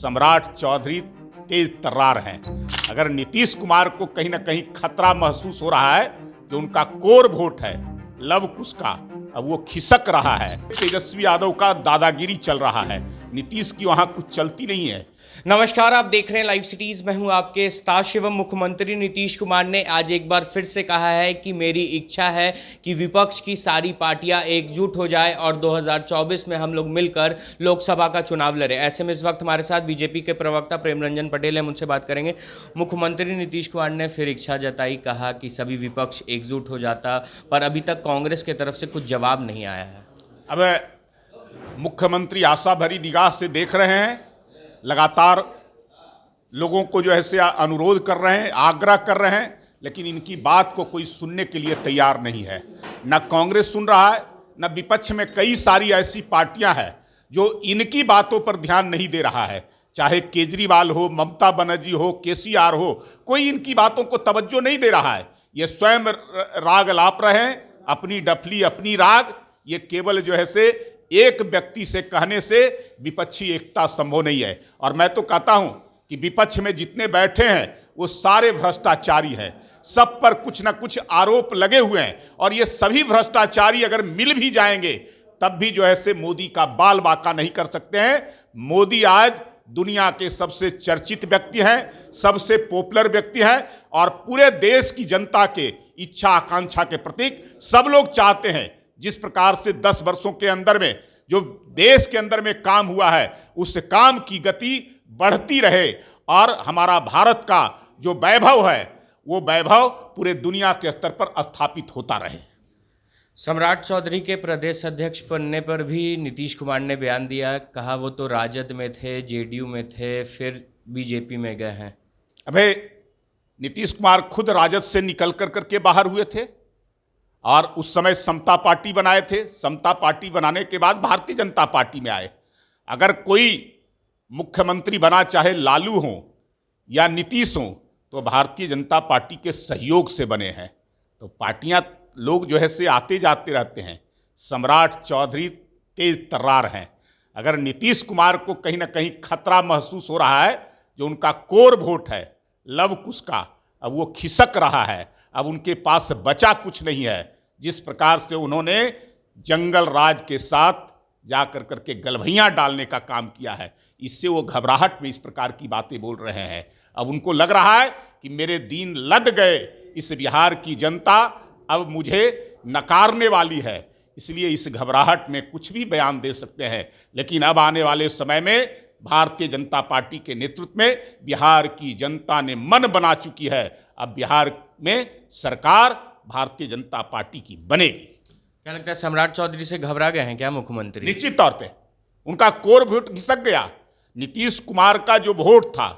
सम्राट चौधरी तेज तर्रार हैं। अगर नीतीश कुमार को कहीं ना कहीं खतरा महसूस हो रहा है, जो उनका कोर वोट है लव कुश का, अब वो खिसक रहा है। तेजस्वी यादव का दादागिरी चल रहा है, नीतीश की वहां कुछ चलती नहीं है। नमस्कार, आप देख रहे हैं लाइव सिटीज। मैं हूं आपके स्टार शिवम। मुख्यमंत्री नीतीश कुमार ने आज एक बार फिर से कहा है कि मेरी इच्छा है कि विपक्ष की सारी पार्टियां एकजुट हो जाए और 2024 में हम लोग मिलकर लोकसभा का चुनाव लड़ें। ऐसे में इस वक्त हमारे साथ बीजेपी के प्रवक्ता प्रेम रंजन पटेल हैं, मुझसे बात करेंगे। मुख्यमंत्री नीतीश कुमार ने फिर इच्छा जताई, कहा कि सभी विपक्ष एकजुट हो जाता, पर अभी तक कांग्रेस की तरफ से कुछ जवाब नहीं आया है। अब मुख्यमंत्री आशा भरी निगाह से देख रहे हैं, लगातार लोगों को जो है से अनुरोध कर रहे हैं, आग्रह कर रहे हैं, लेकिन इनकी बात को कोई सुनने के लिए तैयार नहीं है। न कांग्रेस सुन रहा है, न विपक्ष में कई सारी ऐसी पार्टियां हैं जो इनकी बातों पर ध्यान नहीं दे रहा है। चाहे केजरीवाल हो, ममता बनर्जी हो, केसीआर हो, कोई इनकी बातों को तवज्जो नहीं दे रहा है। ये स्वयं राग लाप रहे हैं, अपनी डफली अपनी राग। ये केवल जो है से एक व्यक्ति से कहने से विपक्षी एकता संभव नहीं है। और मैं तो कहता हूं कि विपक्ष में जितने बैठे हैं वो सारे भ्रष्टाचारी हैं, सब पर कुछ ना कुछ आरोप लगे हुए हैं, और ये सभी भ्रष्टाचारी अगर मिल भी जाएंगे तब भी जो है से मोदी का बाल बाका नहीं कर सकते हैं। मोदी आज दुनिया के सबसे चर्चित व्यक्ति हैं, सबसे पॉपुलर व्यक्ति हैं, और पूरे देश की जनता के इच्छा आकांक्षा के प्रतीक सब लोग चाहते हैं। जिस प्रकार से 10 वर्षों के अंदर में जो देश के अंदर में काम हुआ है, उस काम की गति बढ़ती रहे और हमारा भारत का जो वैभव है वो वैभव पूरे दुनिया के स्तर पर स्थापित होता रहे। सम्राट चौधरी के प्रदेश अध्यक्ष बनने पर भी नीतीश कुमार ने बयान दिया, कहा वो तो राजद में थे, जेडीयू में थे, फिर बीजेपी में गए हैं। अबे नीतीश कुमार खुद राजद से निकल करके बाहर हुए थे और उस समय समता पार्टी बनाए थे। समता पार्टी बनाने के बाद भारतीय जनता पार्टी में आए। अगर कोई मुख्यमंत्री बना, चाहे लालू हो या नीतीश हो, तो भारतीय जनता पार्टी के सहयोग से बने हैं। तो पार्टियां लोग जो है से आते जाते रहते हैं। सम्राट चौधरी तेज तर्रार हैं। अगर नीतीश कुमार को कहीं ना कहीं खतरा महसूस हो रहा है, जो उनका कोर वोट है लव कुश का, अब वो खिसक रहा है। अब उनके पास बचा कुछ नहीं है। जिस प्रकार से उन्होंने जंगल राज के साथ जाकर करके गलभैयां डालने का काम किया है, इससे वो घबराहट में इस प्रकार की बातें बोल रहे हैं। अब उनको लग रहा है कि मेरे दिन लद गए, इस बिहार की जनता अब मुझे नकारने वाली है, इसलिए इस घबराहट में कुछ भी बयान दे सकते हैं। लेकिन अब आने वाले समय में भारतीय जनता पार्टी के नेतृत्व में बिहार की जनता ने मन बना चुकी है। अब बिहार में सरकार भारतीय जनता पार्टी की बनेगी। क्या लगता है, सम्राट चौधरी से घबरा गए हैं क्या मुख्यमंत्री? निश्चित तौर पे उनका कोर वोट घिसक गया। नीतीश कुमार का जो वोट था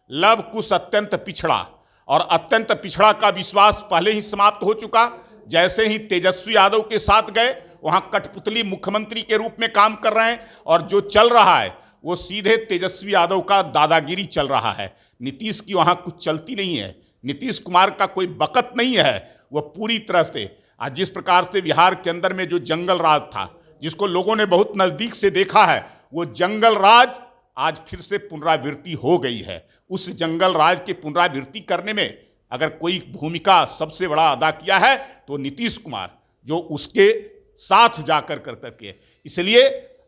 लव कुश अत्यंत पिछड़ा, और अत्यंत पिछड़ा का विश्वास पहले ही समाप्त हो चुका। जैसे ही तेजस्वी यादव के साथ गए, वहां कठपुतली मुख्यमंत्री के रूप में काम कर रहे हैं, और जो चल रहा है वो सीधे तेजस्वी यादव का दादागिरी चल रहा है। नीतीश की वहां कुछ चलती नहीं है। नीतीश कुमार का कोई बकत नहीं है। वह पूरी तरह से आज जिस प्रकार से बिहार के अंदर में जो जंगल राज था, जिसको लोगों ने बहुत नज़दीक से देखा है, वो जंगल राज आज फिर से पुनरावृत्ति हो गई है। उस जंगल राज की पुनरावृत्ति करने में अगर कोई भूमिका सबसे बड़ा अदा किया है तो नीतीश कुमार, जो उसके साथ जाकर करके। इसलिए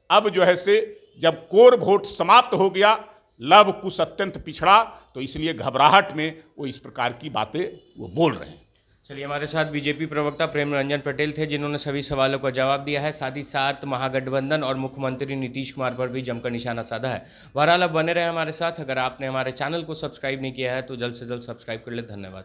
अब जो है से जब कोर वोट समाप्त हो गया, लव कुश अत्यंत पिछड़ा, तो इसलिए घबराहट में वो इस प्रकार की बातें वो बोल रहे हैं। चलिए, हमारे साथ बीजेपी प्रवक्ता प्रेम रंजन पटेल थे, जिन्होंने सभी सवालों का जवाब दिया है। साथ ही साथ महागठबंधन और मुख्यमंत्री नीतीश कुमार पर भी जमकर निशाना साधा है। बहरहाल अब बने रहे हमारे साथ। अगर आपने हमारे चैनल को सब्सक्राइब नहीं किया है तो जल्द से जल्द सब्सक्राइब कर ले। धन्यवाद।